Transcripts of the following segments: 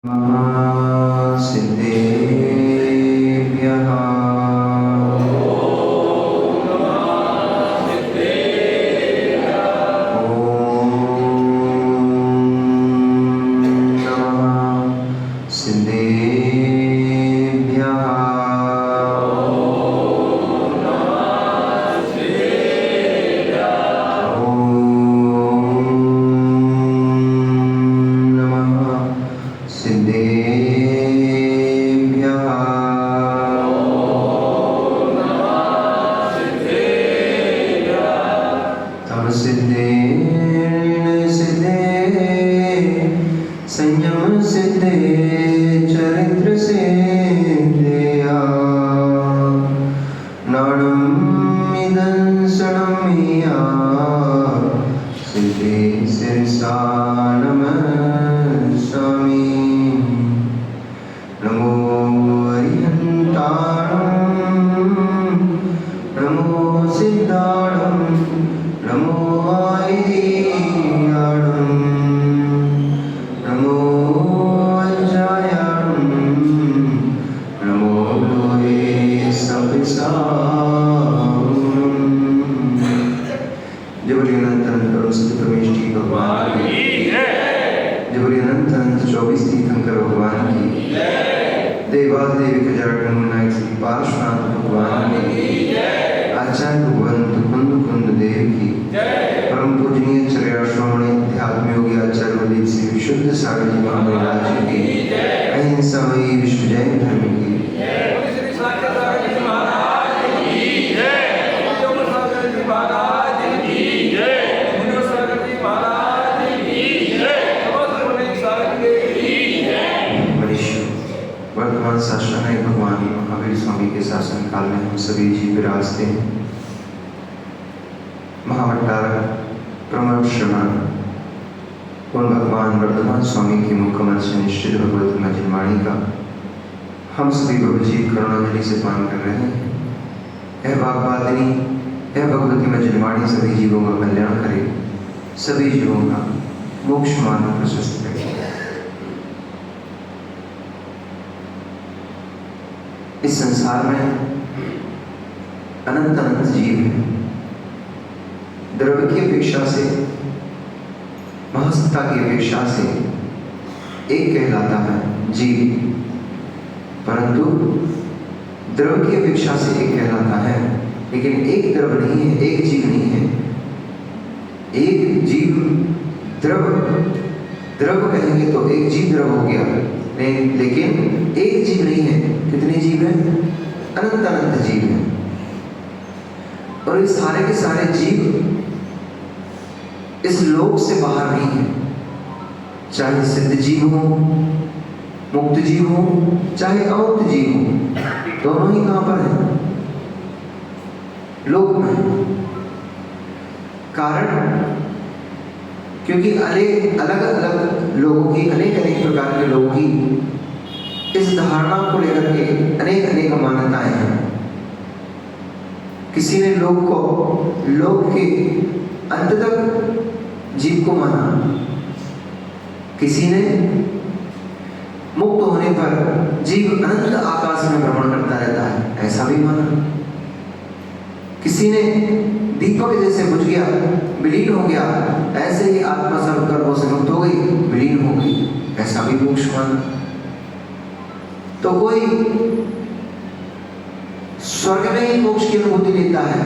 सिद्धेभ्यः संयम सिद्धे चरित्र सिद्धया नाणम निदंसनमिया सिद्धे सिरसा नमस्सामि नमो अरिहन्ताणं नमो सिद्धाणं नमो आयियाणं नमो अज्जायाणं नमो लोये सविसारणं। जय बोलिए अनंत अनंत करुण सत्य परमेश जी भगवान की जय बोलिए अनंत अनंत 24 तीर्थंकर भगवान की देवादेवी खजानन नायक श्री पार्श्वनाथ भगवान की आचार्य भगवंत कुंद कुंद देव की परम पूजनीय चर्या श्रवण अध्यात्म योगी आचार्य बलदेव श्री विशुद्ध सागर जी महाराज की अहिंसा मई विश्व जैन धर्म की वर्तमान शासन है भगवान महावीर स्वामी के शासन काल में हम सभी जीव विराजते हैं। महावतारक प्रमोद श्रवण उन भगवान वर्तमान स्वामी की मुखकमल से निश्चित भगवत मजिलवाणी का हम सभी भवजीव करुणांजलि से पान कर रहे हैं। यह वाग्वादिनी यह भगवती मजिलवाणी सभी जीवों का कल्याण करे, सभी जीवों का मोक्ष मार्ग प्रशस्त करे। इस संसार में अनंत अनंत जीव हैं। द्रव्य की अपेक्षा से, महत्ता की अपेक्षा से एक कहलाता है जीव, परंतु द्रव्य की अपेक्षा से एक कहलाता है, लेकिन एक द्रव्य नहीं है, एक जीव नहीं है। एक जीव द्रव्य कहेंगे तो एक जीव द्रव्य हो गया, लेकिन एक जीव नहीं है। कितने जीव हैं? अनंत अनंत जीव हैं। और ये सारे के सारे जीव इस लोक से बाहर नहीं है, चाहे सिद्ध जीव हो, मुक्त जीव हो, चाहे अमुक्त जीव हो, दोनों ही कहां पर हैं? लोक में। कारण क्योंकि अलग अलग लोगों की अनेक प्रकार के लोगों की इस धारणा को लेकर के अनेक मान्यताएं हैं। किसी ने लोक के अंत तक जीव को माना, किसी ने मुक्त होने पर जीव अनंत आकाश में भ्रमण करता रहता है, ऐसा भी माना। किसी ने दीपक जैसे बुझ गया, विलीन हो गया, ऐसे ही आत्मा सर्वकर्मों से मुक्त हो गई, विलीन हो गई, ऐसा भी मोक्ष माना। तो कोई स्वर्ग में ही मोक्ष की अनुभूति लेता है,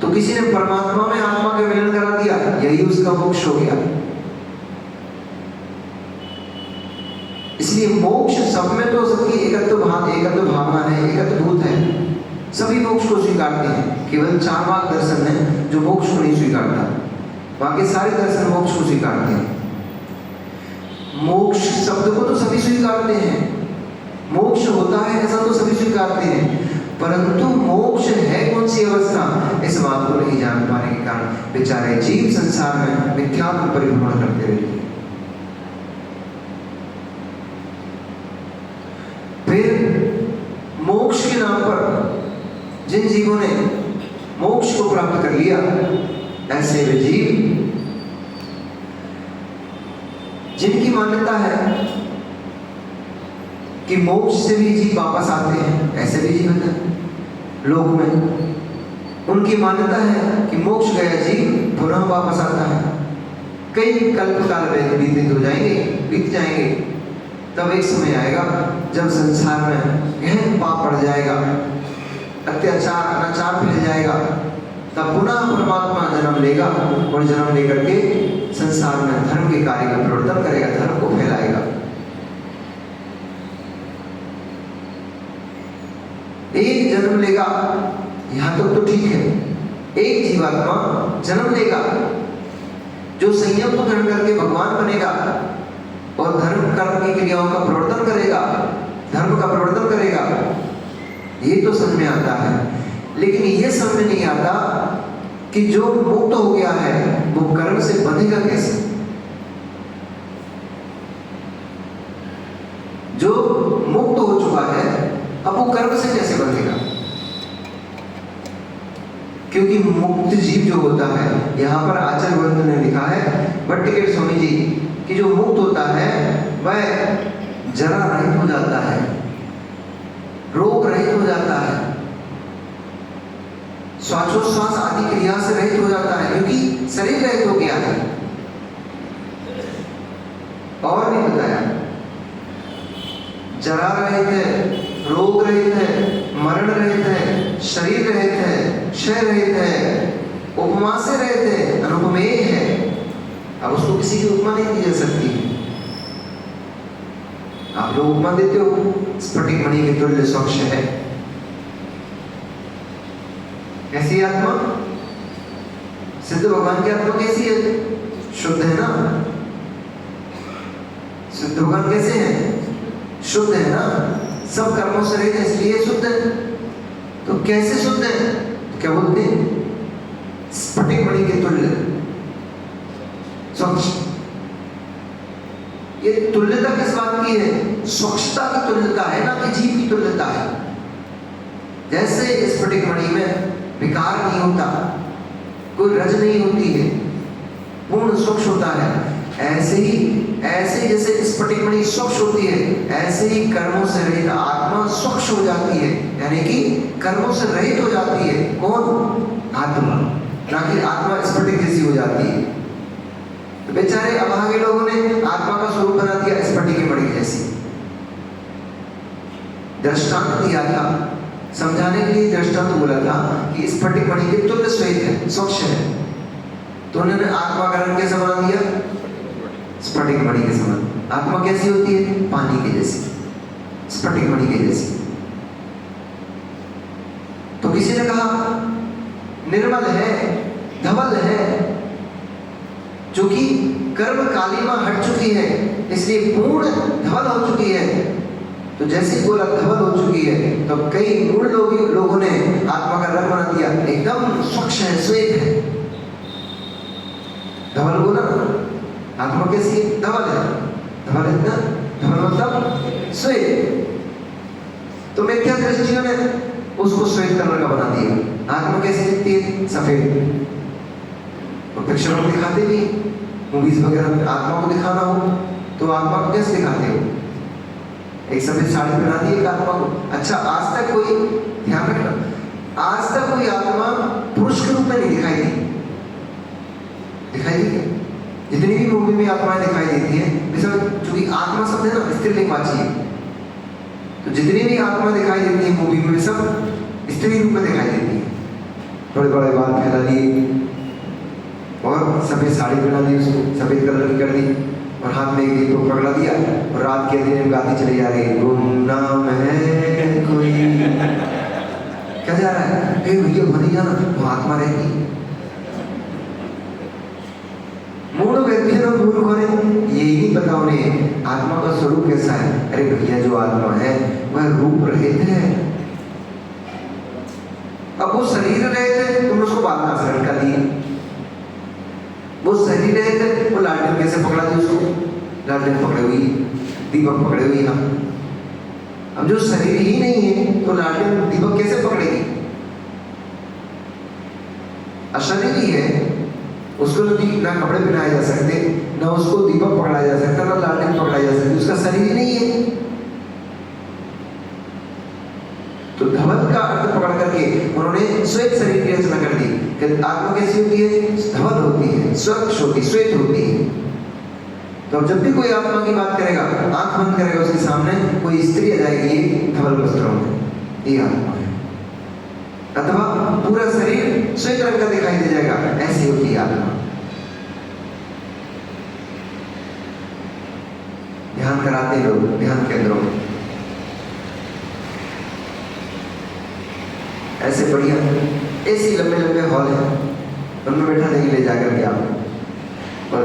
तो किसी ने परमात्मा में आत्मा का मिलन करा दिया, यही उसका मोक्ष हो गया। इसलिए मोक्ष सब में तो सबकी एकत्व भावना है, एकत्व भूत है, सभी मोक्ष को स्वीकारते हैं। केवल 4 मार्ग दर्शन है जो मोक्ष को नहीं स्वीकारता, बाकी सारे दर्शन मोक्ष को स्वीकारते हैं। मोक्ष शब्द को तो सभी स्वीकारते हैं, मोक्ष होता है ऐसा तो सभी स्वीकारते हैं, परंतु मोक्ष है कौन सी अवस्था, इस बात को नहीं जान पाने के कारण बेचारे जीव संसार में मिथ्यात्व परिभ्रमण करते रहते हैं। फिर मोक्ष के नाम पर जिन जीवों ने मोक्ष को प्राप्त कर लिया, ऐसे वे जीव जिनकी मान्यता है कि मोक्ष से भी जीव वापस आते हैं, ऐसे भी जीव हैं लोक में। उनकी मान्यता है कि मोक्ष गया जीव पुनः वापस आता है। कई कल्प काल व्यतीत हो जाएंगे, बीत जाएंगे, तब एक समय आएगा जब संसार में गहन पाप पड़ जाएगा, अत्याचार अनाचार फैल जाएगा, तब पुनः परमात्मा जन्म लेगा और जन्म लेकर के संसार में धर्म के कार्य का प्रवर्तन करेगा, धर्म को फैलाएगा। एक जन्म लेगा, यहां तक तो ठीक है, एक जीवात्मा जन्म लेगा जो संयम को ग्रहण करके भगवान बनेगा और धर्म कर्म की क्रियाओं का प्रवर्तन करेगा, धर्म का प्रवर्तन करेगा। ये तो समझ में आता है, लेकिन ये समझ में नहीं आता कि जो मुक्त हो गया है वो कर्म से बंधेगा कैसे। जो मुक्त हो चुका है अब वो कर्म से कैसे बंधेगा? क्योंकि मुक्त जीव जो होता है, यहाँ पर आचार्य ग्रंथ ने लिखा है भट्टिकेट स्वामी जी कि जो मुक्त होता है वह जरा रहित हो जाता है, रोग रहित हो जाता है, श्वासोच्छ्वास आदि क्रिया से रहित हो जाता है, क्योंकि शरीर रहित हो गया है। और नहीं बताया, जरा रहित है, रोग रहित है, मरण रहित है, शरीर रहित है, क्षय रहित है, उपमा से रहित है, अनुपमेय है। अब उसको किसी की उपमा नहीं दी जा सकती। आप लोग उपमा देते हो, स्फटिक मणि के तुल्य स्वच्छ है। कैसी आत्मा? सिद्ध भगवान की आत्मा कैसी है? शुद्ध है ना। सिद्ध भगवान कैसे हैं? शुद्ध है ना, सब कर्मों से रहित है, इसलिए शुद्ध है। तो कैसे शुद्ध है? तो क्या बोलते हैं? स्फटिक मणि के तुल्य स्वच्छ। ये तुल्यता किस बात की है? स्वच्छता की तुल्यता है ना कि जीव की तुल्यता है। जैसे स्फटिक मणि में विकार नहीं होता, कोई रज नहीं होती है, पूर्ण स्वच्छ होता है, ऐसे जैसे स्फटिक मणि स्वच्छ होती है, ऐसे ही कर्मों से रहित आत्मा स्वच्छ हो जाती है, यानी कि कर्मों से रहित हो जाती है। कौन? आत्मा, ना कि आत्मा स्फटिक जैसी हो जाती है। तो बेचारे अभागे लोगों ने आत्मा का स्वरूप बना दिया स्फटिक मणि जैसी। दृष्टांत दिया था, समझाने के लिए दृष्टांत बोला था कि स्फटिक मणि के तुल्य श्वेत है, स्वच्छ है। तो उन्होंने आत्मा का रंग कैसा बना दिया? स्फटिक मणि के समान। आत्मा कैसी होती है? पानी के जैसी, स्फटिक मणि के जैसी। तो किसी ने कहा निर्मल है, धवल है, जो कि कर्म कालिमा हट चुकी है, इसलिए पूर्ण धवल हो चुकी है। तो जैसे ही बोला धवल हो चुकी है, तो कई मूढ़ लोगों ने आत्मा का रंग बना दिया, एकदम स्वच्छ है, श्वेत है। धवल बोला ना, आत्मा कैसी है? धवल है। धवल है ना, धवल मतलब श्वेत। तो मिथ्या दृष्टियों ने उसको श्वेत कलर का बना दिया। आत्मा कैसी दिखती है? सफेद। और पिक्चरों में दिखाते भी, मूवीज वगैरह आत्मा को दिखाना हो तो आत्मा को कैसे दिखाते हो? एक सफेद साड़ी पहना दी एक आत्मा को। अच्छा, आज तक कोई, ध्यान रखना, आज तक कोई आत्मा पुरुष के रूप में नहीं दिखाई दी। दिखाई दी क्या? जितनी भी मूवी में आत्माएं दिखाई देती हैं, चूंकि आत्मा शब्द है ना स्त्रीलिंगवाची है, तो जितनी भी आत्मा दिखाई देती है मूवी में सब स्त्री रूप में दिखाई देती है। बड़े बड़े बाल फैला दिए और सफेद साड़ी पहना दी, उसको सफेद कलर की कर दी और हाथ में एक दीपक पकड़ा दिया और रात के अंधेरे में गाती चली जा रही है, गुमनाम है कोई। क्या जा रहा है? भैया बनी जाना, वो आत्मा रहेगी। मूढ़ व्यक्तियों मूर्खों ने यही नहीं पता उन्हें आत्मा का स्वरूप कैसा है। अरे भैया, जो आत्मा है वह रूप रहित है। अब वो शरीर रहित है, तुम उसको बांधना शरण कर दिए। वो शरीर रहित है, वो लालटेन कैसे पकड़ा दी उसको? लालटेन पकड़े हुई, दीपक पकड़े हुई ना। अब जो शरीर ही नहीं है तो लालटेन दीपक कैसे पकड़ेगी? अशरीर ही है, उसको ना कपड़े पहनाए जा सकते, ना उसको दीपक पकड़ाया जा सकता, ना लालटेन पकड़ाई जा सकती, उसका शरीर ही नहीं है। धवल का अर्थ पकड़ करके उन्होंने श्वेत शरीर की रचना कर दी कि आत्मा कैसी होती है, धवल होती है, स्वच्छ होती, श्वेत होती है। तो अब जब भी कोई आत्मा की बात करेगा, आंख बंद करेगा, उसके सामने कोई स्त्री आ जाएगी धवल वस्त्रों में, ये आत्मा है। अथवा पूरा शरीर श्वेत रंग का दिखाई दे जाएगा, ऐसी होती है आत्मा। ध्यान कराते लोग ध्यान केंद्रों में ऐसे बढ़िया ऐसी लंबे लंबे हॉल है, उनमें बैठा देंगे ले जाकर के आप, और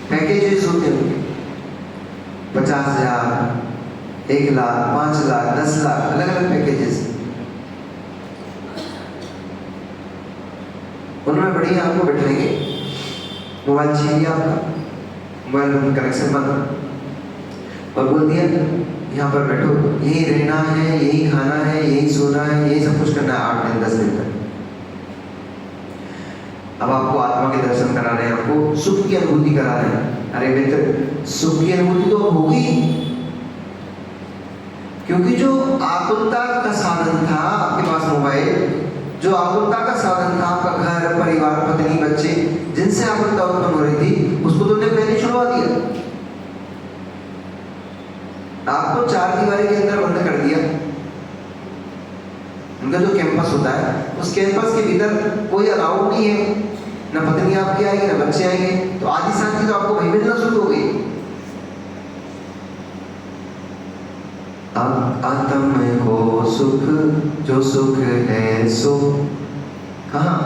पैकेजेस होते हैं 50,000, 1 लाख, 5 लाख, 10 लाख, अलग अलग पैकेजेस। उनमें बढ़िया आपको बैठाएंगे, मोबाइल चाहिए आपका, मोबाइल कनेक्शन बंद, और बोल दिया यहाँ पर बैठो, यही रहना है, यही खाना है, यही सोना है, यही सब कुछ करना है 8 दिन 10 दिन तक। अब आपको आत्मा के दर्शन करा रहे हैं, आपको सुख की अनुभूति करा रहे हैं। अरे मित्र, सुख की अनुभूति तो होगी, क्योंकि जो आकुलता का साधन था आपके पास मोबाइल, जो आकुलता का साधन था आपका घर परिवार पत्नी बच्चे, जिनसे आकुलता उत्पन्न हो रही थी, उसको तुमने पहले छुड़वा दिया। आपको 4 दीवारी के अंदर बंद कर दिया। उनका जो कैंपस होता है, उस कैंपस के भीतर कोई अलाउड नहीं है, ना पत्नी आपकी आएगी ना बच्चे आएंगे, तो आधी शांति तो आपको वहीं मिलना शुरू हो गई। आत्म को सुख, जो सुख है सो कहाँ,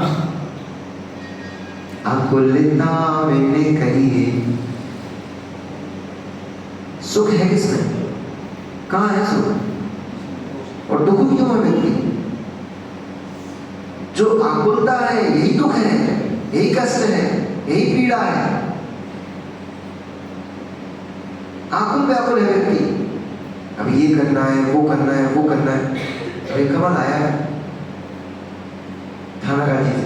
आकुलता मैंने कही, सुख है किसमें, कहाँ है सुख, और दुख क्यों है व्यक्ति? जो आकुलता है यही दुख है, यही कष्ट है, यही पीड़ा है। आकुल व्याकुल है व्यक्ति, अब ये करना है, वो करना है, वो करना है। अभी कमल आया है थानागाजी से,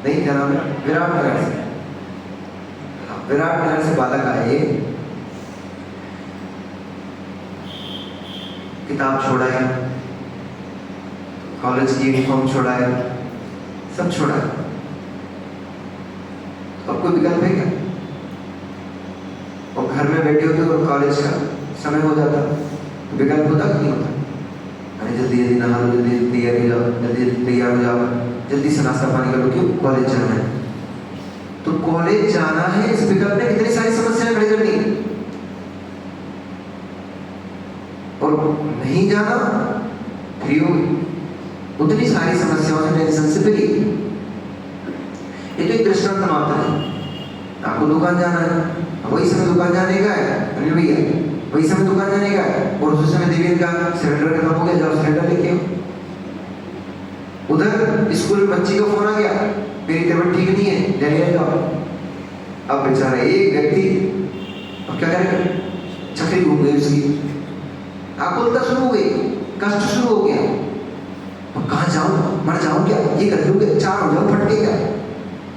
नहीं क्या नाम है, विराटनगर से, विराटनगर से बालक आए, किताब छोड़ा है, कॉलेज की यूनिफॉर्म छोड़ा है, सब छोड़ा है। अब कोई विकल्प है क्या? और घर में बैठे होते और कॉलेज का समय हो जाता, तो विकल्प होता कि नहीं होता? अरे जल्दी जल्दी नहा लो, जल्दी तैयार हो जाओ, जल्दी तैयार हो जाओ, जल्दी से नाश्ता पानी कर लो, क्यों? कॉलेज जाना है। तो कॉलेज जाना है, इस विकल्प ने कितनी सारी समस्याएं खड़ी कर दी, और नहीं जाना फ्री हो गई, उतनी सारी समस्याओं से टेंशन से फ्री। ये तो एक दृष्टांत मात्र है। आपको दुकान जाना है, वही समय दुकान जाने का है अनिल भैया, वही समय दुकान जाने का है, और उसी समय देवी का सिलेंडर खत्म हो गया, जाओ सिलेंडर लेके आओ। उधर स्कूल में बच्ची का फोन आ गया, मेरी तबीयत ठीक नहीं है, लेने जाओ। अब बेचारा एक व्यक्ति अब क्या करेगा, चक्री घूम गई उसकी, आकुलता शुरू हो गई, कष्ट शुरू हो गया। अब कहाँ जाऊं, मर जाऊं क्या, ये कर लूंगे, 4 हो जाऊं फटके क्या,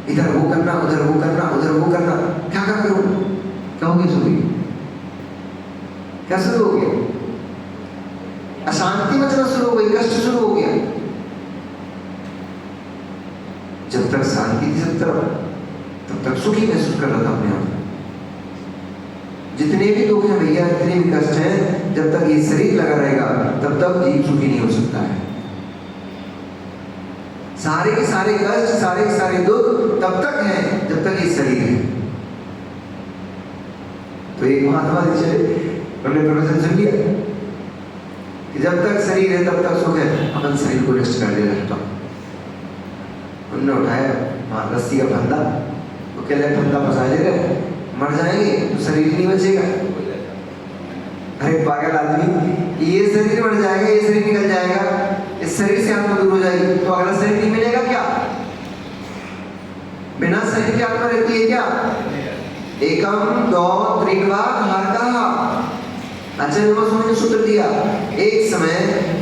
इधर वो करना, उधर वो करना, उधर वो करना, क्या क्या करूं, क्या हो गया सुबह, क्या शुरू हो गया, अशांति मचना शुरू हो गई, कष्ट शुरू हो गया। जब तक शांति थी सब तरफ, तब तक सुखी महसूस कर रहा था अपने आप। जितने भी दुख हैं भैया, जितने भी कष्ट हैं, जब तक ये शरीर लगा रहेगा तब तक जीव सुखी नहीं हो सकता है। सारे के सारे कष्ट, सारे के सारे दुख तब तक हैं जब तक ये शरीर है। तो एक महात्मा जी चले, उन्होंने प्रवचन सुन लिया कि जब तक शरीर है तब तक सुख है, अपन शरीर को रेस्ट कर दे रहता। उन्होंने उठाया रस्सी का फंदा, वो कह रहे फंदा फंसा ले रहे, मर जाएंगे तो शरीर नहीं बचेगा। अरे पागल आदमी, ये शरीर मर जाएगा, ये शरीर निकल जाएगा, इस शरीर से आत्मा दूर हो जाएगी, तो अगला शरीर नहीं मिलेगा क्या? बिना शरीर के आत्मा रहती है क्या? एकम दो त्रिकवा कहा अचल ने सूत्र दिया, एक समय,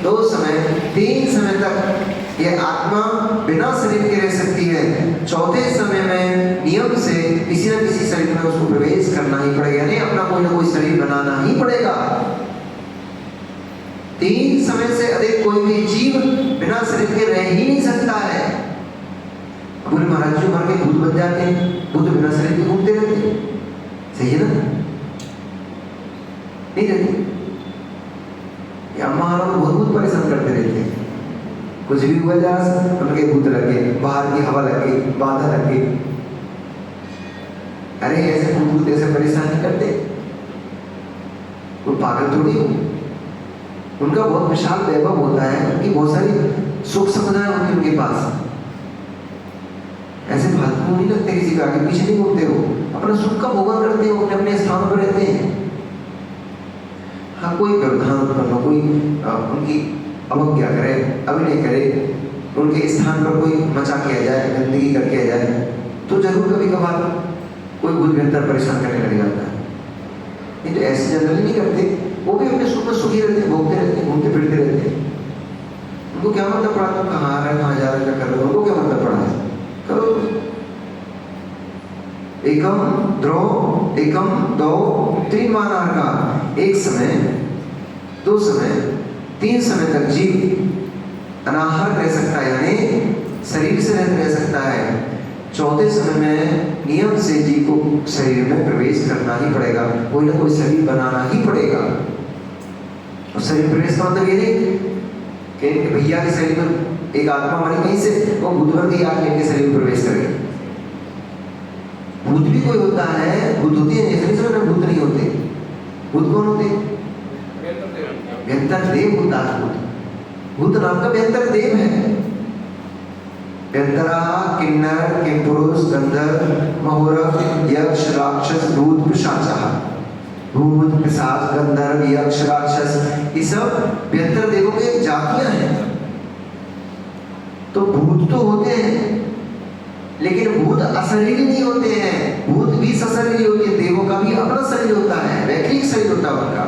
2 समय, 3 समय तक ये आत्मा बिना शरीर के रह सकती है। 4थे समय में नियम से किसी न किसी शरीर में उसको प्रवेश करना ही पड़ेगा, नहीं अपना कोई ना कोई शरीर बनाना ही पड़ेगा। 3 समय से अधिक कोई भी जीव बिना शरीर के रह ही नहीं सकता है। बोले महाराज जी मर के भूत बन जाते हैं, भूत बिना शरीर के घूमते रहते हैं, सही है ना? नहीं रहते। अम्मा बहुत परेशान करते रहते हैं, कुछ भी हुआ जा उनके भूत लग गए, बाहर की हवा लग गई, बाधा लग गई। अरे ऐसे भूत ऐसे परेशान नहीं करते, वो पागल थोड़ी हो। उनका बहुत विशाल वैभव होता है, उनकी बहुत सारी सुख सुविधाएं होती है उनके पास। ऐसे फालतू नहीं लगते, किसी के आगे पीछे नहीं घूमते, हो अपना सुख का भोगन करते हो, अपने अपने स्थान पर रहते हैं। हाँ कोई व्यवधान उत्पन्न हो, कोई उनकी अवज्ञा करे, अभिनय करे, उनके स्थान पर कोई मचा किया जाए, गंदगी कर किया जाए, तो जरूर कभी कभार कोई बुद्ध बेहतर परेशान करने लग जाता है। नहीं तो ऐसे जनरली नहीं करते, वो भी अपने सुख में सुखी रहते हैं, भोगते रहते हैं, घूमते फिरते रहते हैं। उनको क्या मतलब पड़ा तुम कहाँ आ रहे हो, कहाँ जा रहे हो, क्या कर रहे हो, उनको क्या मतलब पड़ा है, करो। एकम द्रौ एकम दो तीन मानार का, एक समय, 2 समय, 3 समय तक जीव अनाहार रह सकता है, यानी शरीर से रह सकता है। 4थे समय में नियम से जीव को शरीर में प्रवेश करना ही पड़ेगा, कोई ना कोई शरीर बनाना ही पड़ेगा। और शरीर प्रवेश का मतलब ये नहीं कि भैया के शरीर में एक आत्मा मरी कहीं से, वो भूतवर की आत्मा के शरीर में प्रवेश करेगी। भूत भी कोई होता है, भूत होती है, ऐसे नहीं भूत नहीं होते। भूत कौन होते? व्यंतर देव होता है भूत। भूत नाम का व्यंतर देव है। व्यंतरा किन्नर किंपुरुष गंधर्व महोरग यक्ष राक्षस भूत पिशाच। भूत पिशाच गंधर्व यक्ष राक्षस, ये सब व्यंतर देवों के जातियां हैं। तो भूत तो होते हैं, लेकिन भूत अशरीरी नहीं होते हैं, भूत भी सशरीरी होते हैं। देवों का भी अपना शरीर होता है, वैक्रिक शरीर होता है उनका।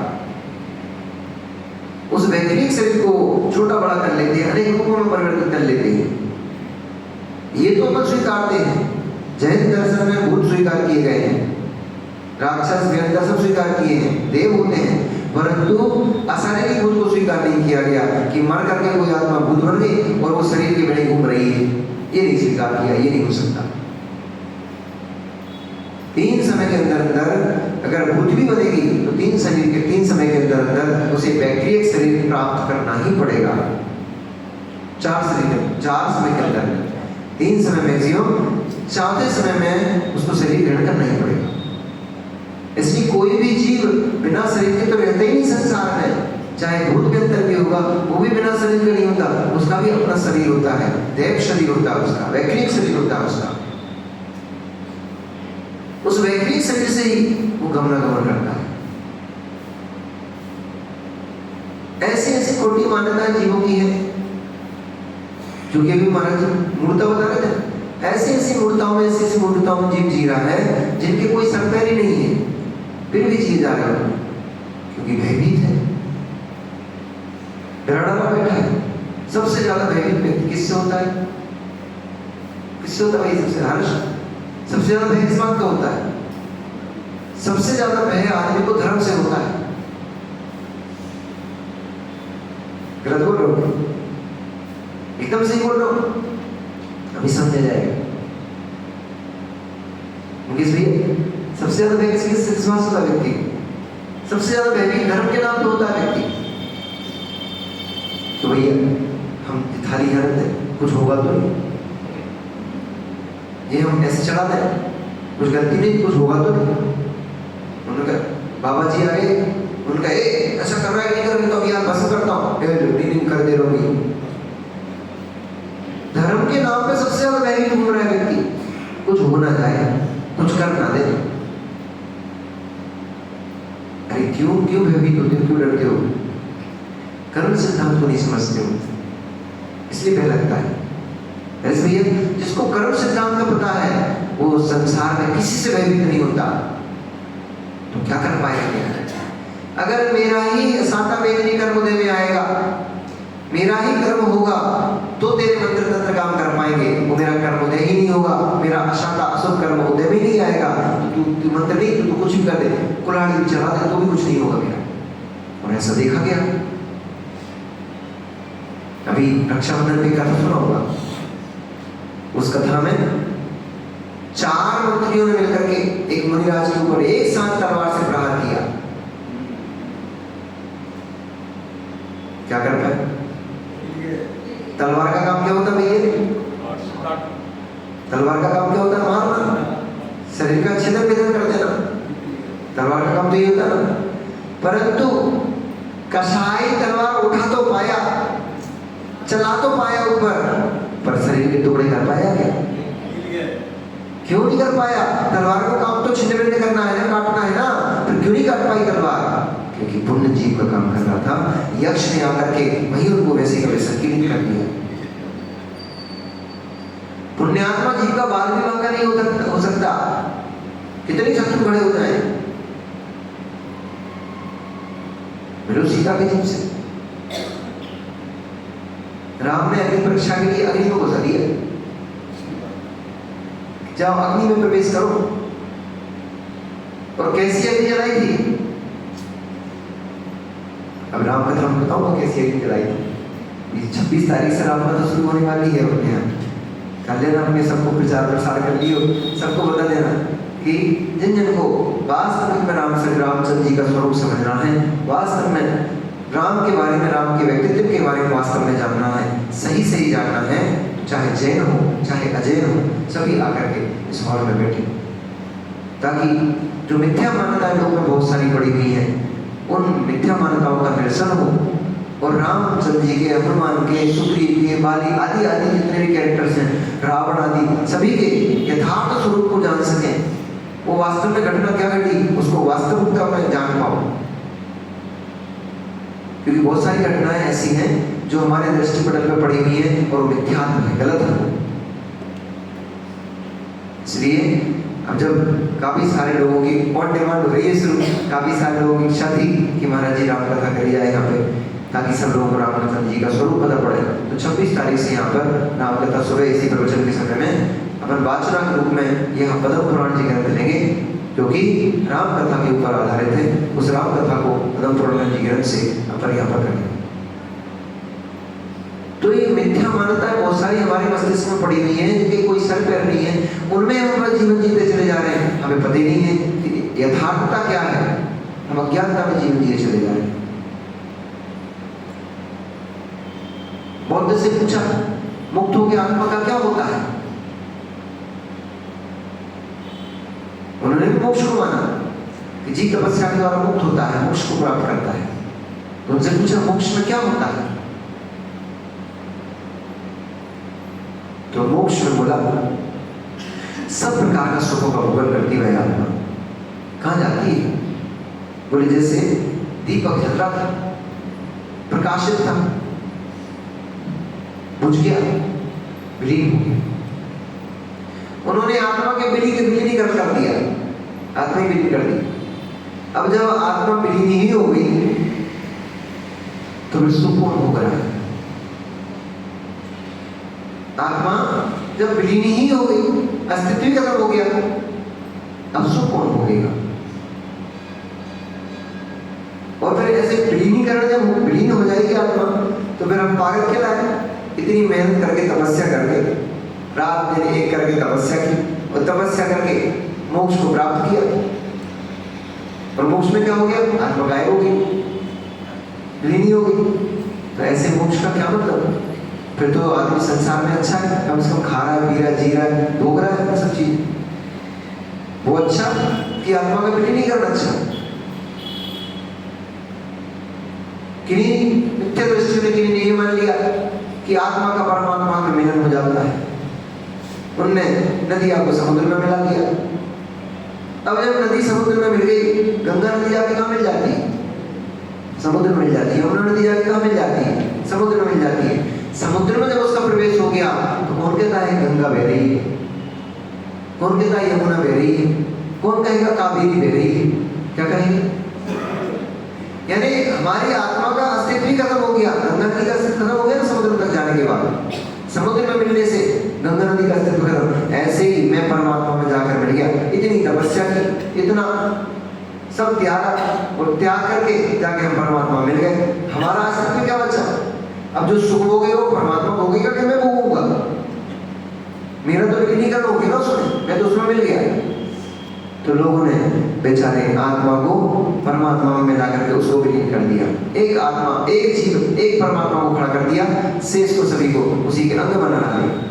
उस वैक्रिक शरीर को छोटा बड़ा कर लेते हैं, अनेक रूपों में परिवर्तित कर लेते हैं। ये तो अपन स्वीकारते हैं। जैन दर्शन में भूत स्वीकार किए गए हैं, राक्षस व्यंतर सब स्वीकार किए हैं, देव होते हैं, परंतु अशारीरिक भूत को स्वीकार नहीं किया गया कि मर करके कोई आत्मा भूत बन गई और वो शरीर के बिना घूम रही है। ये नहीं स्वीकार किया, ये नहीं हो सकता। 3 समय के अंदर अंदर अगर भूत भी बनेगी तो 3 समय के अंदर अंदर उसे बैक्टीरियक शरीर प्राप्त करना ही पड़ेगा। 4 समय के अंदर 3 समय मैक्सिमम, 4थे समय में उसको शरीर ग्रहण करना ही पड़ेगा। इसलिए कोई भी जीव बिना शरीर के तो रहता ही नहीं संसार में। चाहे भूत व्यंतर भी होगा, वो भी बिना शरीर का नहीं होता, उसका भी अपना शरीर होता है, दैव शरीर होता है उसका, वैक्रिक शरीर होता है उसका। उस वैक्रिक शरीर से ही वो गमनागमन करता है। ऐसी ऐसी खोटी मान्यताएं जीवों की है, जो कि अभी महाराज मूर्ता बता रहे थे। ऐसी ऐसी मूर्ताओं में जीव जी रहा है जिनके कोई सर पैर ही नहीं है, फिर भी जी जा रहे हो, क्योंकि भयभीत है, डरा बैठा है। सबसे ज्यादा भयभीत व्यक्ति किससे होता है? किससे होता है भाई? सबसे हर्ष, सबसे ज्यादा भय किस बात का होता है? सबसे ज्यादा भय आदमी को धर्म से होता है। गलत बोल रहा हूं? एकदम सही बोल रहा हूं, अभी समझा जाएगा। मुकेश भैया, सबसे ज्यादा भय किस बात से होता है व्यक्ति? सबसे ज्यादा भयभीत धर्म के नाम पे होता है व्यक्ति। तो भैया हम थाली हारत है, कुछ होगा तो नहीं, ये हम ऐसे चढ़ाते हैं, कुछ गलती नहीं, कुछ होगा तो नहीं। उनका बाबा जी आ गए, उनका ऐसा कर रहा है, नहीं कर रहे, तो अभी यार बस करता हूँ, नहीं कर दे रहा हूँ। धर्म के नाम पे सबसे ज्यादा भयभीत घूम रहा है व्यक्ति, कुछ हो ना जाए, कुछ कर ना दे। अरे क्यों भयभीत होते हो, क्यों डरते हो? कर्म सिद्धांत को नहीं समझते हो, इसलिए भय लगता है। ऐसे भैया जिसको कर्म सिद्धांत का पता है, वो संसार में किसी से भयभीत नहीं होता। तो क्या कर पाएगा? अगर मेरा ही साता वेदनी कर्म उदय में आएगा, मेरा ही कर्म होगा, तो तेरे मंत्र तंत्र काम कर पाएंगे। वो मेरा कर्म उदय ही नहीं होगा, मेरा अशांता अशुभ कर्म उदय में नहीं आएगा, तो तू मंत्र नहीं, तू कुछ भी कर दे, कुल्हाड़ी चला दे, तो भी कुछ नहीं होगा मेरा। और ऐसा देखा गया, अभी रक्षाबंधन की कथा सुना होगा। उस कथा में 4 मंत्रियों ने मिलकर के एक मुनिराज के ऊपर एक साथ तलवार से प्रहार किया। क्या कर पाए? तलवार का काम क्या होता भैया? तलवार का काम क्या होता है? मारना, शरीर का छेदन भेदन कर देना। तलवार का काम तो ये होता है ना। परंतु कसाई तलवार उठा तो पाया, चला तो पाया ऊपर, पर शरीर के टुकड़े कर पाया क्या? क्यों नहीं कर पाया? तलवार का काम तो छिन्न भिन्न करना है ना, काटना है ना, फिर क्यों नहीं काट पाई तलवार? क्योंकि पुण्य जीव का काम कर रहा था। यक्ष ने आकर के वही उनको वैसे का वैसा किलिंग कर दिया। पुण्यात्मा जीव का बाल भी मांगा नहीं हो सकता। कितने शत्रु खड़े हो जाए। मिलो सीता के जीव से राम ने अग्नि परीक्षा के लिए अग्नि को घुसा दिया, जाओ अग्नि में प्रवेश करो। और कैसी अग्नि जलाई थी? अब राम कथा मैं बताऊंगा कैसी अग्नि जलाई थी। 26 तारीख से राम कथा शुरू होने वाली है। अपने यहाँ कर लेना, अपने सबको प्रचार प्रसार कर लियो, सबको बता देना कि जिन जिन को वास्तव में रामचंद्र जी का स्वरूप समझना है, वास्तव में राम के बारे में, राम के व्यक्तित्व के बारे में वास्तव में जानना है, सही सही जानना है, चाहे जैन हो चाहे अजैन हो, सभी आकर के इस हॉल में बैठे, ताकि जो मिथ्या मान्यताएं लोगों में बहुत सारी पड़ी हुई हैं, उन मिथ्या मान्यताओं का निरसन हो और रामचंद्र जी के, हनुमान के, सुग्रीव के, बाली आदि आदि जितने भी कैरेक्टर्स हैं, रावण आदि, सभी के यथार्थ स्वरूप को जान सकें। वो वास्तव में घटना क्या घटी उसको वास्तविकता में जान पाओ। क्योंकि बहुत सारी घटनाएं ऐसी हैं जो हमारे दृष्टिपटल पर पड़ी हुई हैं और वो मिथ्यात्व है, गलत है। इसलिए अब जब काफी सारे लोगों की और डिमांड हो रही है, शुरू काफी सारे लोगों की इच्छा थी कि महाराज जी राम कथा करी जाए यहाँ पे, ताकि सब लोगों को रामचंद्र जी का स्वरूप पता पड़े। तो 26 तारीख से यहाँ पर राम कथा सुबह इसी प्रवचन के समय में अपन वाचना के रूप में यह पद्म पुराण जी ग्रंथ लेंगे, जो कि राम कथा के ऊपर आधारित है। उस राम कथा को पद्म पुराण जी ग्रंथ से अपन यहाँ पर करेंगे। तो ये मिथ्या मान्यताएं बहुत सारी हमारे मस्तिष्क में पड़ी हुई हैं, जिनके कोई सर पैर नहीं है, उनमें हम अपना जीवन जीते चले जा रहे हैं। हमें पता ही नहीं है कि यथार्थता क्या है, हम अज्ञानता में जीवन जिए चले जा रहे हैं। बौद्ध से पूछा मुक्त हो गया आत्मा का क्या होता है? उन्होंने भी मोक्ष को माना कि जीव तपस्या के द्वारा मुक्त होता है, मोक्ष को प्राप्त करता है। तो उनसे पूछा मोक्ष में क्या होता है? तो मोक्ष में बोला सब प्रकार का सुखों का भोगन करती हुई आत्मा कहाँ जाती है? बोले जैसे दीपक जल रहा था, प्रकाशित था, बुझ गया, विलीन हो गया। उन्होंने आत्मा के विलीनीकरण कर दिया, आत्मा ही विलीन कर दी। अब जब आत्मा विलीन ही हो गई तो फिर सुख कौन भोग रहा है? आत्मा जब विलीन ही हो गई, अस्तित्व ही खत्म हो गया, अब सुख कौन भोगेगा? और फिर ऐसे विलीनीकरण जब विलीन हो जाएगी आत्मा, तो फिर हम पागल कहलाए। इतनी मेहनत करके तपस्या करके, रात दिन एक करके तपस्या की और तपस्या करके मोक्ष को प्राप्त किया, और मोक्ष में क्या हो गया? आत्मा गायब हो गई, विलीन हो गई। तो ऐसे मोक्ष का क्या मतलब? फिर तो आदमी संसार में अच्छा है, कम से कम खा रहा है, पी रहा है, जी रहा है, भोग रहा है सब चीज, वो अच्छा कि आत्मा का विलीन नहीं करना अच्छा? किन्हीं मिथ्या दृष्टि में किन्हीं नहीं मान लिया कि आत्मा का परमात्मा में मिलन हो जाता है, उनने नदियां को समुद्र में मिला दिया। अब जब नदी समुद्र में मिल गई, गंगा नदी जाके कहाँ मिल जाती है? समुद्र में मिल जाती है। यमुना नदी जाके कहाँ मिल जाती है? समुद्र में मिल जाती है। समुद्र में जब उसका प्रवेश हो गया तो कौन कहता है गंगा बह रही है? कौन कहता है यमुना बह रही है? कौन कहेगा कावेरी बह रही है? क्या कहेंगे? यानी हमारी आत्मा का अस्तित्व ही खत्म हो गया। गंगा नदी का अस्तित्व खत्म हो गया ना समुद्र तक जाने के बाद, समुद्र में मिलने से गंगा नदी का अस्तित्व खत्म। ऐसे ही मैं परमात्मा में जाकर मिल गया, इतनी तपस्या की, इतना सब त्यागा, और त्याग करके जाके हम परमात्मा मिल गए। हमारा अस्तित्व क्या बचा? अब जो सुख हो गए वो विचरण हो गया ना उसमें, मैं तो उसमें मिल गया। तो लोगों ने बेचारे आत्मा को परमात्मा में मिला करके उसको विलीन कर दिया। एक आत्मा, एक जीव, एक परमात्मा को खड़ा कर दिया, शेष को सभी को उसी के अंग बना दिया।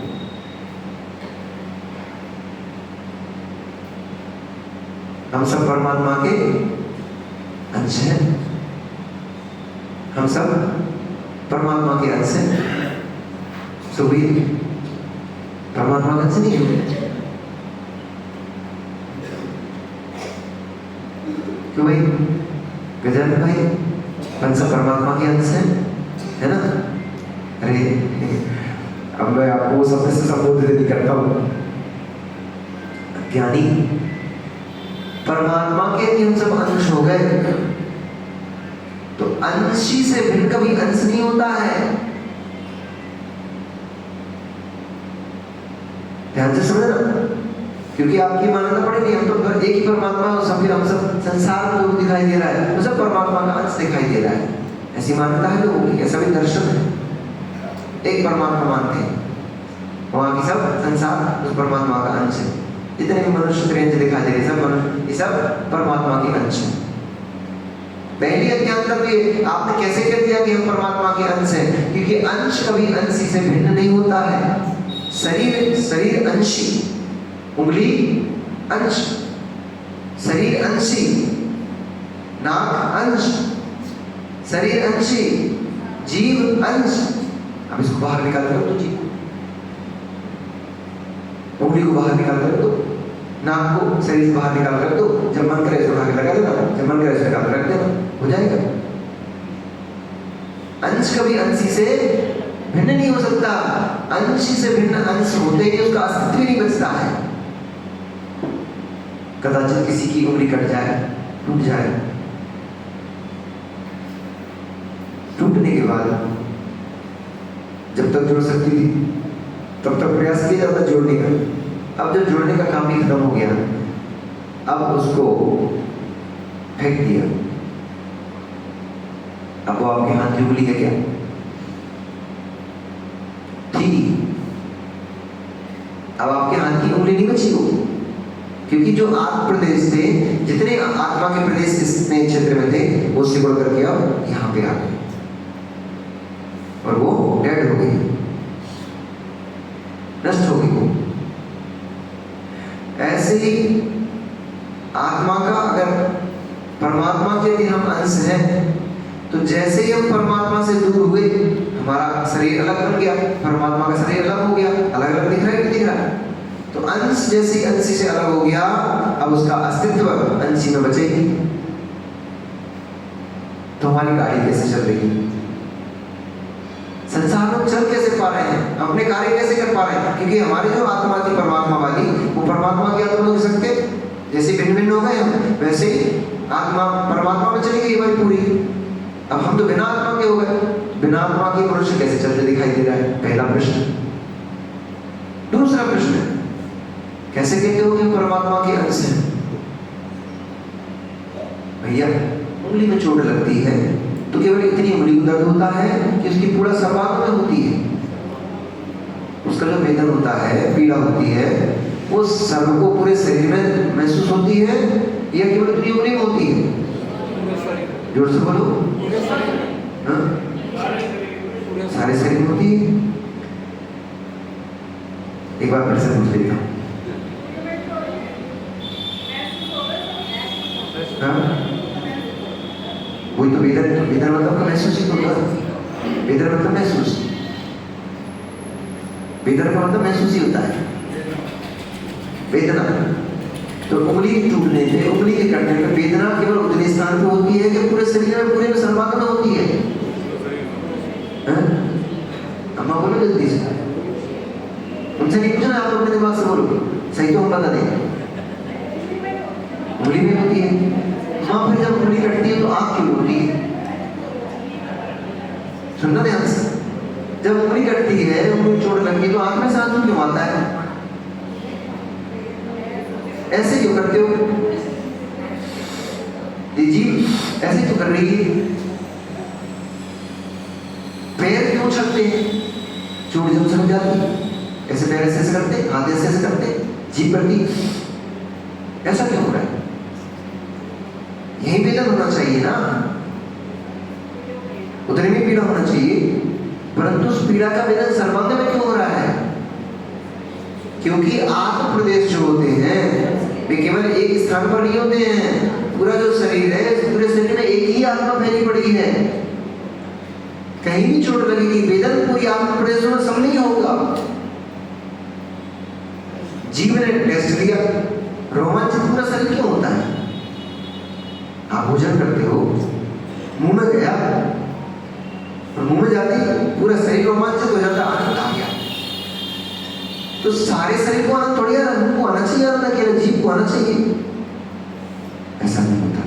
हम सब परमात्मा के अंश हैं, हम सब परमात्मा के अंश हैं। सुबीर परमात्मा का अंश नहीं है क्यों भाई? गजानन भाई हम सब परमात्मा के अंश हैं, है ना? अरे अब मैं आपको शब्द से संबोधित नहीं करता हूं। ज्ञानी परमात्मा के भी हम सब अंश हो गए, तो अंशी से भिन्न कभी अंश नहीं होता है। ध्यान से समझना, क्योंकि आपकी मान्यता पड़ेगी हम तो एक ही परमात्मा हो सब, फिर हम सब संसार में जो दिखाई दे रहा है वो सब परमात्मा का अंश दिखाई दे रहा है, ऐसी मान्यता है लोगों की। ऐसा भी दर्शन है, एक परमात्मा मानते हैं, वहां की सब संसार उस परमात्मा का अंश है। जितने भी मनुष्य रेंज दिखाई दे रहे सब मनुष्य, ये सब परमात्मा के अंश हैं। पहली अज्ञानता में आपने कैसे कह दिया कि हम परमात्मा के अंश हैं? क्योंकि अंश कभी अंशी से भिन्न नहीं होता है। शरीर अंशी, उंगली अंश, शरीर अंशी, नाक अंश, शरीर अंशी, जीव अंश। अब इसको बाहर निकाल कर तो जीव, उंगली को बाहर निकाल कर दो, नाक को शरीर से बाहर निकाल कर दो, जब मन करे इसको उठा के लगा देना, जब मन करे इसको निकाल कर रख देना, हो जाएगा। अंश कभी अंशी से भिन्न नहीं हो सकता। अंशी से भिन्न अंश होते ही उसका अस्तित्व नहीं बचता है। कदाचित किसी की उंगली कट जाए, टूट जाए, टूटने के बाद जब तक जुड़ सकती थी तब तक प्रयास किया जाता जोड़ने का। अब जब जोड़ने का काम ही खत्म हो गया, अब उसको फेंक दिया। अब वो आपके हाथ की उंगली है क्या? ठीक, अब आपके हाथ की उंगली नहीं बची वो, क्योंकि जो आत्म प्रदेश थे, जितने आत्मा के प्रदेश इस क्षेत्र में थे, वो सिकुड़ करके अब यहाँ पे आ गए और वो डेड हो गई, नष्ट हो गई वो। ऐसे ही आत्मा का अगर परमात्मा के भी हम अंश हैं, तो जैसे ही हम परमात्मा से दूर हुए, हमारा शरीर अलग बन गया, परमात्मा का शरीर अलग हो गया, अलग अलग दिख रहा है कि दिख रहा है? तो अंश जैसे अंशी से अलग हो गया, अब उसका अस्तित्व अंशी में बचेगी। तो हमारी गाड़ी कैसे चल रही है? संसार में चल कैसे पा रहे हैं, अपने कार्य कैसे कर पा रहे हैं? क्योंकि हमारी जो आत्मा थी परमात्मा वाली, वो परमात्मा की आत्मा हो सकते, जैसे भिन्न भिन्न हो गए हम, वैसे ही आत्मा परमात्मा में चली गई हमारी पूरी। अब हम तो बिना आत्मा के हो गए, बिना आत्मा के मनुष्य कैसे चलते दिखाई दे रहा है? पहला प्रश्न। दूसरा प्रश्न, कैसे कहते हो कि परमात्मा के अंश हैं? भैया उंगली में चोट लगती है तो केवल इतनी उंगली को दर्द होता है कि उसकी पूरा सर्वांग में होती है? उसका जो वेदन होता है, पीड़ा होती है, वो सर्व को पूरे शरीर में महसूस होती है या केवल इतनी उंगली में होती है? जोर से बोलो। हाँ? सारे शरीर में होती है? एक बार फिर से पूछ लेता हूँ। हाँ? वही तो वेदन मतलब महसूस ही होता है। वेदन मतलब महसूस, वेदन का मतलब महसूस ही होता है। वेदना तो उंगली टूटने पे, उंगली के कटने पे वेदना केवल उतने स्थान पे होती है कि पूरे शरीर में, पूरे में सर्वांग में होती है? अम्मा बोलो जल्दी से, उनसे नहीं पूछना, आप अपने दिमाग से बोलो, सही तो हम बता देंगे। उंगली में होती है। हाँ, फिर जब उंगली कटती है तो आँख क्यों होती है? सुनना ध्यान से, जब उंगली कटती है, उंगली चोट लगती है तो आँख में से आंसू क्यों आता है? ऐसे क्यों करते हो? जी ऐसे क्यों कर रही है? पैर क्यों उछलते हैं? चोट जब उछल जाती है, ऐसे पैर ऐसे करते, हाथ ऐसे करते, जीभ करती, ऐसा क्यों हो रहा है? यही वेदन होना चाहिए ना, उतने में पीड़ा होना चाहिए, परंतु उस पीड़ा का वेदन सर्वांग में क्यों हो रहा है? क्योंकि आत्म प्रदेश जो होते हैं वे केवल एक स्थान पर नहीं होते हैं। पूरा जो शरीर है, पूरे शरीर में एक ही आत्मा फैली पड़ी है। कहीं भी चोट लगेगी, वेदन पूरी आत्म प्रदेशों में सम नहीं होगा। जीव ने टेस्ट किया, रोमांचित पूरा शरीर क्यों होता है? आप भोजन करते हो, मुंह में गया, मुंह में जाते पूरा शरीर रोमांचित हो जाता, आनंद आ गया। तो सारे शरीर को आनंद थोड़ी आना, मुंह को आना चाहिए आनंद, अकेले जीभ को आना चाहिए? ऐसा नहीं होता,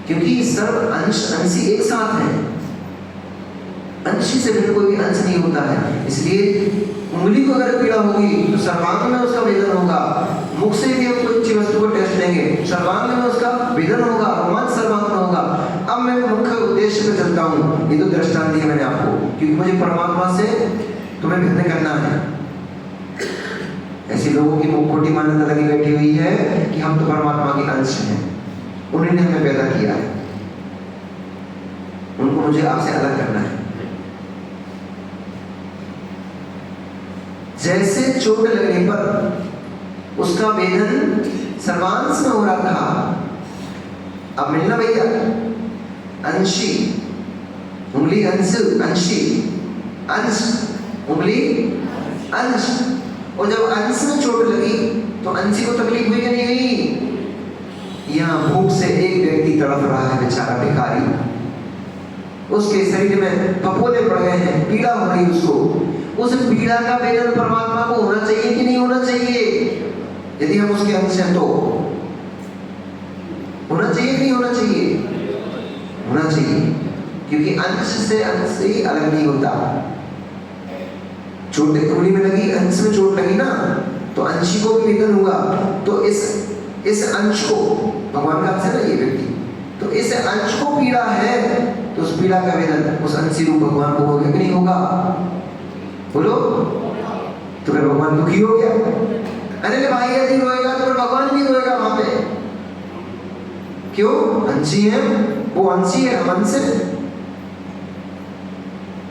क्योंकि सर्व अंश अंशी एक साथ है। अंशी से फिर कोई भी अंश नहीं होता है। इसलिए उंगली को अगर पीड़ा होगी तो सर्वांग में उसका वेदन होगा। मुख से भी हम कोई अच्छी वस्तु को टेस्ट लेंगे, सर्वांग में उसका वेदन होगा, रोमांच सर्वांग में होगा। अब मैं मुख्य उद्देश्य पे चलता हूँ। ये तो दृष्टांत दिया मैंने आपको, क्योंकि मुझे परमात्मा से तुम्हें भिन्न करना है। ऐसे लोगों की मुखोटी मान्यता लगी बैठी हुई है कि हम तो परमात्मा के अंश हैं, उन्हीं ने हमें पैदा किया है, उनको मुझे आपसे अलग करना है। जैसे चोट लगने पर उसका वेदन सर्वांश में हो रहा था, अब मिलना भैया, अंशी उंगली, अंश अंशी, अंश उंगली, अंश। और जब अंश में चोट लगी तो अंशी को तकलीफ हुई कि नहीं हुई? यहाँ भूख से एक व्यक्ति तड़प रहा है, बेचारा भिखारी, उसके शरीर में फफोले पड़ गए हैं, पीड़ा हो रही उसको। उस पीड़ा का वेदन परमात्मा को होना चाहिए कि नहीं होना चाहिए? यदि हम उसके अंश हैं तो होना चाहिए कि नहीं होना चाहिए? होना चाहिए, क्योंकि अंश से अंश ही अलग नहीं होता। चोट उंगली में लगी, अंश में चोट लगी ना, तो अंशी को भी वेदन हुआ। तो इस अंश को, भगवान का अंश है ना ये व्यक्ति, तो इस अंश को पीड़ा है, तो उस पीड़ा का वेदन उस अंशी रूप भगवान को होगा कि नहीं होगा? बोलो। तो फिर भगवान दुखी हो गया, अरे भाई यदि रोएगा तो फिर भगवान भी रोएगा वहां पे। क्यों? अंशी है, वो अंशी है, हम अंश है।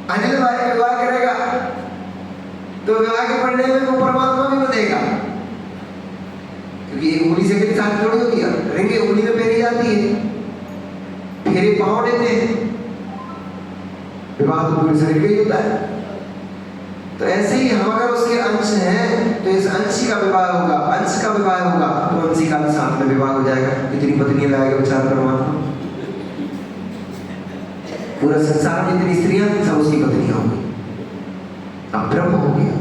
अनिल भाई विवाह करेगा तो विवाह के पढ़ने में वो परमात्मा भी बनेगा, क्योंकि एक उंगली से के साथ जोड़ी होती है, रिंग उंगली में पहनी जाती है, फेरे पांव देते हैं, विवाह तो पूरे शरीर का ही होता है। तो ऐसे ही हम अगर उसके अंश हैं तो इस अंशी का विवाह होगा, अंश का विवाह होगा तो अंशी का भी साथ में विवाह हो जाएगा। कितनी पत्नी लाएगा विचार परमात्मा, पूरा संसार में जितनी स्त्रियां सब उसकी पत्नियां होंगी। अब ब्रह्म हो गया,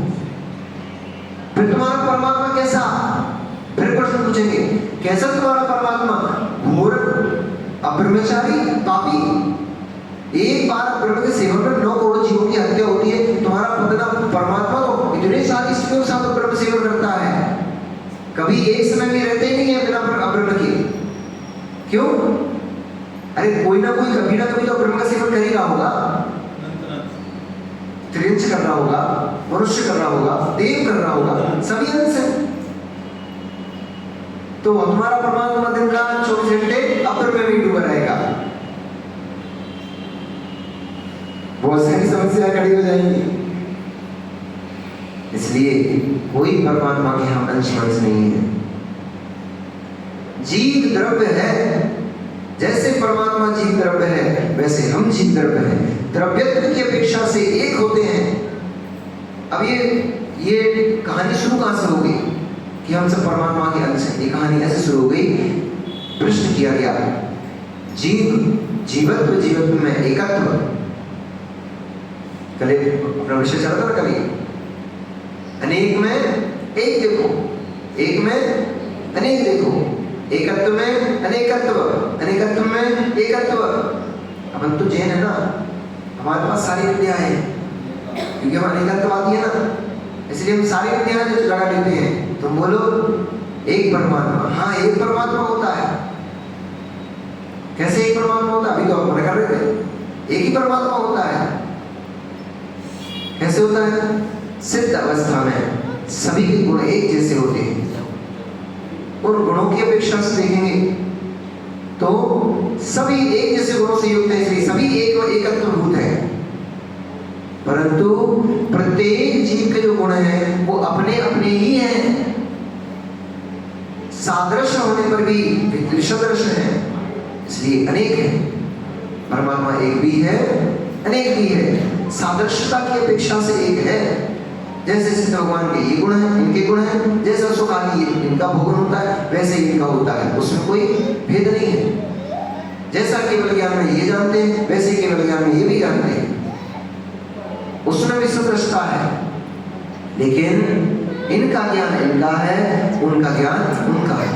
फिर तुम्हारा परमात्मा कैसा? फिर प्रश्न पूछेंगे, कैसा तुम्हारा परमात्मा? घोर अब्रह्मचारी पापी, एक बार ब्रह्म के सेवन में 9 करोड़ जीवों की हत्या होती है। तुम्हारा पतना परमात्मा तो इतने सारी स्त्रियों के साथ ब्रह्म सेवन करता है, कभी एक समय भी रहते ही नहीं है बिना अब्रह्म के। क्यों? अरे कोई ना कोई कभी ना कभी तो ब्रह्म का सेवन कर ही रहा होगा, त्रिंच कर रहा होगा, मनुष्य कर रहा होगा, देव कर रहा होगा, सभी अंश है। तो हमारा परमात्मा दिन का 24 घंटे अब्रह्म में भी डूबा रहेगा। बहुत सारी समस्या खड़ी हो जाएंगी। इसलिए कोई परमात्मा के हम अंश नहीं है। जीव द्रव्य है, जैसे परमात्मा जीव द्रव्य है वैसे हम जीव द्रव्य हैं, द्रव्यत्व की अपेक्षा से एक होते हैं। अब ये कहानी शुरू कहां से हो गई कि हम सब परमात्मा के अंश हैं? ये कहानी ऐसे शुरू हो गई, प्रश्न किया गया, जीवत्व में एकत्व, कल अपना विषय चला था ना, कभी अनेक में एक देखो, एक में अनेक देखो, एकत्व में अनेकत्व, अनेकत्व में एकत्व। अपन तो जैन है ना, हमारे पास सारी विद्या है, क्योंकि हम अनेकत्ववादी है ना, इसलिए हम सारी विद्या जो लगा लेते हैं। तो बोलो एक परमात्मा, हाँ एक परमात्मा होता है। कैसे एक परमात्मा होता है? अभी तो हम कर रहे थे, एक ही परमात्मा होता है। कैसे होता है? सिद्ध अवस्था में सभी के गुण एक जैसे होते हैं। उन गुणों की अपेक्षा से देखेंगे तो सभी एक जैसे गुणों से युक्त है, इसलिए सभी एकत्वभूत है। परंतु प्रत्येक जीव के जो गुण हैं वो अपने अपने ही हैं। सादृश्य होने पर भी विसदृश है, इसलिए अनेक है। परमात्मा एक भी है, अनेक भी है, सादृश्यता की अपेक्षा से एक है। जैसे सिद्ध भगवान के ये गुण हैं, इनके गुण हैं, जैसा सुख आदि इनका भोगन होता है वैसे ही इनका होता है, उसमें कोई भेद नहीं है। जैसा केवल ज्ञान में ये जानते हैं वैसे ही केवल ज्ञान में ये भी जानते हैं, उसमें भी सदृशता है। लेकिन इनका ज्ञान इनका है, उनका ज्ञान उनका है।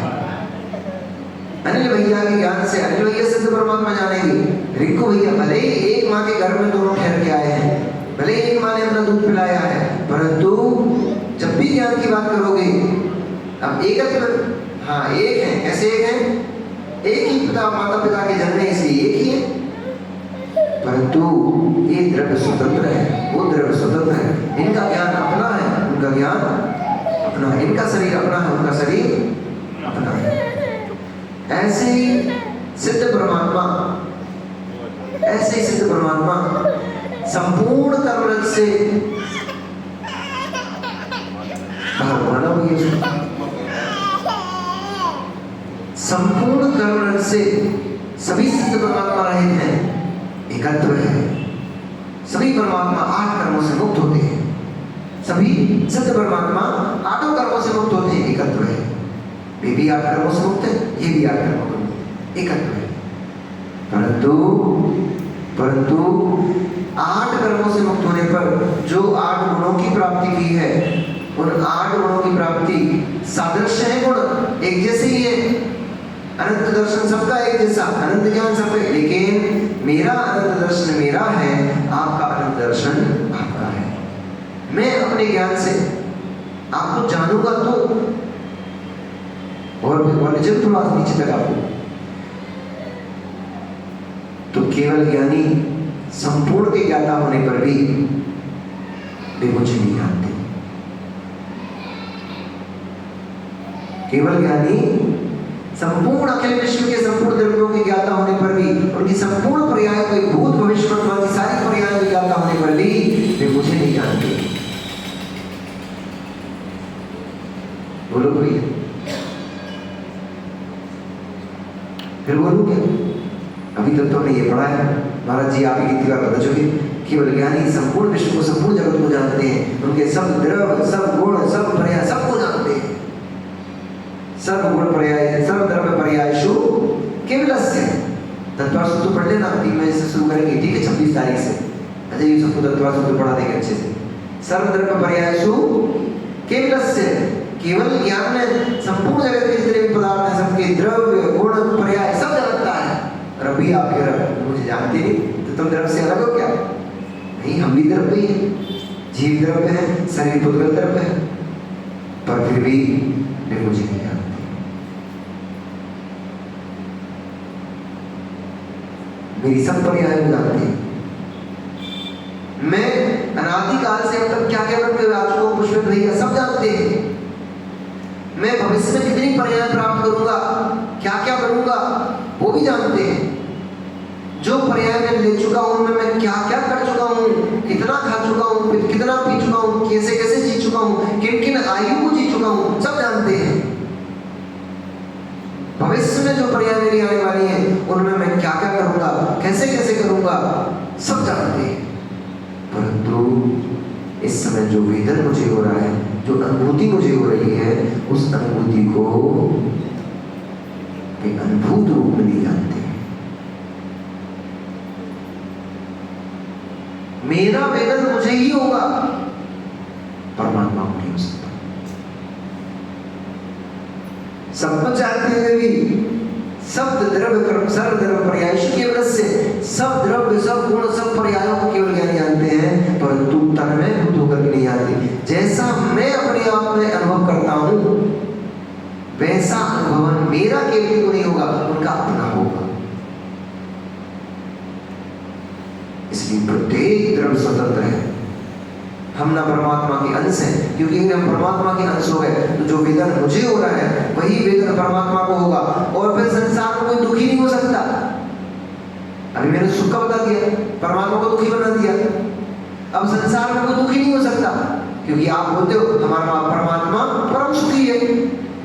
अनिल भैया के ज्ञान से अनिल भैया सिद्ध परमात्मा जानेंगे। रिंकू भैया भले ही एक माँ के घर में दोनों ठहर के आए हैं, भले ही एक माँ ने अपना दूध पिलाया है, परंतु जब भी ज्ञान की बात करोगे, अब एकत्व, हाँ एक है। कैसे एक है? एक ही पिता माता पिता के जन्म है, इसलिए एक ही है। परंतु ये द्रव्य स्वतंत्र है, वो द्रव्य स्वतंत्र है। इनका ज्ञान अपना है, उनका ज्ञान अपना है। इनका शरीर अपना है, उनका शरीर अपना है। ऐसे ही सिद्ध परमात्मा, ऐसे ही सिद्ध परमात्मा संपूर्ण कर्मरत से संपूर्ण कर्मरत से सभी सिद्ध परमात्मा रहित हैं, एकत्व है। सभी परमात्मा 8 कर्मों से मुक्त होते हैं, सभी सिद्ध परमात्मा 8 कर्मों से मुक्त होते हैं, एकत्व है। वे भी 8 कर्मों से मुक्त है, ये भी 8 कर्मों से मुक्त, एकत्व है। परंतु 8 कर्मों से मुक्त होने पर जो 8 गुणों की प्राप्ति की है, उन 8 गुणों की प्राप्ति सादृश्य है, गुण एक जैसे ही है। अनंत दर्शन सबका एक जैसा, अनंत ज्ञान सबका, लेकिन मेरा अनंत दर्शन मेरा है, आपका अनंत दर्शन आपका है। मैं अपने ज्ञान से आपको जानूंगा और जब थोड़ा नीचे तक आपको, तो केवल ज्ञानी संपूर्ण के ज्ञाता होने पर भी वे मुझे नहीं जानते। केवल ज्ञानी संपूर्ण अखिल विश्व के संपूर्ण द्रव्यों के ज्ञाता होने पर भी, उनकी संपूर्ण पर्यायों के भूत भविष्य वर्तमान की सारी पर्यायों के ज्ञाता होने पर भी वे मुझे नहीं जानते। बोलो कोई, फिर बोलूं क्या? अभी तक तो हमने ये पढ़ा है, महाराज जी आप ही कितनी बार बता चुके, केवल ज्ञानी संपूर्ण विश्व को, संपूर्ण जगत को जानते हैं, उनके सब द्रव्य, सब गुण, सब पर्याय सबको जानते हैं। सर्व गुण पर्याय, सर्व द्रव्य पर्यायशु केवलस्य। तत्वार्थ सूत्र पढ़ लेना, 3 बजे से शुरू करेंगे, ठीक है? 26 तारीख से अजय ये सबको तत्वार्थ सूत्र पढ़ा देंगे अच्छे से। सर्व द्रव्य पर्यायशु केवलस्य, केवल ज्ञान में संपूर्ण जगत के जितने भी पदार्थ हैं सबके द्रव्य गुण पर्याय सब जानता है। और अभी आप कह रहे मुझे जानते नहीं, तो तुम द्रव्य से अलग हो क्या? नहीं, हम भी द्रव्य ही, जीव द्रव्य है, शरीर पुद्गल द्रव्य है, पर फिर भी वे मुझे नहीं जानते। मेरी सब पर्याय को जानते हैं। मैं अनादिकाल से अब तक क्या क्या करके आ चुका हूं, पुष्पित भैया सब जानते हैं। मैं भविष्य में कितनी पर्याय प्राप्त करूंगा, क्या क्या करूंगा, वो भी जानते हैं। जो पर्याय मैं ले चुका हूं, उनमें मैं क्या क्या कर चुका हूं, कितना खा चुका हूं, कितना पी चुका हूं, कैसे कैसे जी चुका हूं, किन किन आयु को जी चुका हूं, सब जानते हैं। भविष्य में जो पर्याय मेरी आने वाली है, उनमें मैं क्या क्या करूंगा, कैसे कैसे करूंगा, सब जानते हैं। परंतु इस समय जो वेदन मुझे हो रहा है, जो अनुभूति मुझे हो रही है, उस अनुभूति को एक अनुभूत रूप में नहीं जानते। मेरा वेदन मुझे ही होगा, परमात्मा को नहीं हो सकता। सब कुछ जानते हुए भी शब्द द्रव्य कर्म सर्व द्रव्य पर्यायश केवल से, सब द्रव्य सब गुण सब पर्यायों को केवल ज्ञानी जानते हैं, परंतु तन्मय भूत होकर नहीं जानते। जैसा मैं अपने आप में अनुभव करता हूं, वैसा अनुभव मेरा केवल को नहीं होगा, उनका अपना होगा। इसलिए प्रत्येक द्रव्य स्वतंत्र है, हम ना परमात्मा के अंश हैं, क्योंकि अगर हम परमात्मा के अंश हो गए तो जो वेदन मुझे हो रहा है वही वेदन परमात्मा को होगा, और फिर संसार में कोई दुखी नहीं हो सकता। अभी मैंने सुख का बता दिया, परमात्मा को दुखी बना दिया। अब संसार में कोई दुखी नहीं हो सकता, क्योंकि आप बोलते हो हमारा परमात्मा परम सुखी है।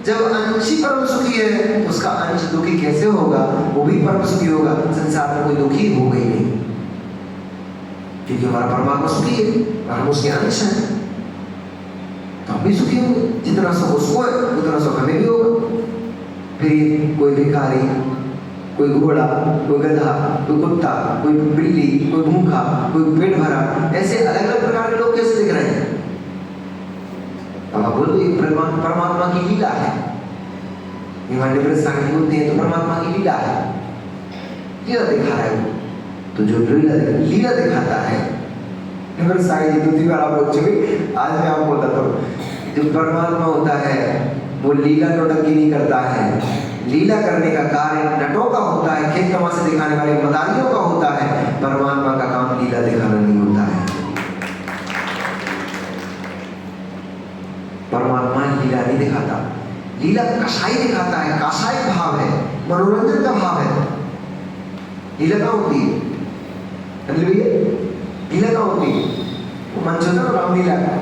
जब अंश ही परम सुखी है तो उसका अंश दुखी कैसे होगा? वो भी परम सुखी होगा। संसार में कोई दुखी होगा ही नहीं, क्योंकि हमारा परमात्मा सुखी है और हम उसके अंश हैं, तो हम भी सुखी होंगे। जितना सुख उसको है उतना सुख हमें भी होगा। फिर कोई भिखारी, कोई घोड़ा, कोई गधा, कोई कुत्ता, कोई बिल्ली, कोई भूखा, कोई पेट भरा, ऐसे अलग अलग प्रकार के लोग कैसे दिख रहे हैं? अब आप बोलो ये परमात्मा की लीला है। बोलते हैं तो परमात्मा की लीला है, लीला दिखा रहा है वो। तो जो लीला दिखाता है, साई जी दूसरी बार आप बोल चुके, आज मैं आपको बताता हूँ। जो परमात्मा होता है वो लीला नौटंकी नहीं करता है। लीला करने का कार्य नटों का होता है, खेत तमाशे दिखाने वाले मदारियों का होता है। परमात्मा का काम लीला दिखाना नहीं होता है। परमात्मा लीला नहीं दिखाता, लीला कसाई दिखाता है। कसाई भाव है, मनोरंजन का भाव है। लीला कहाँ होती है? लीला कहाँ होती है? वो मंच होता है ना रामलीला का।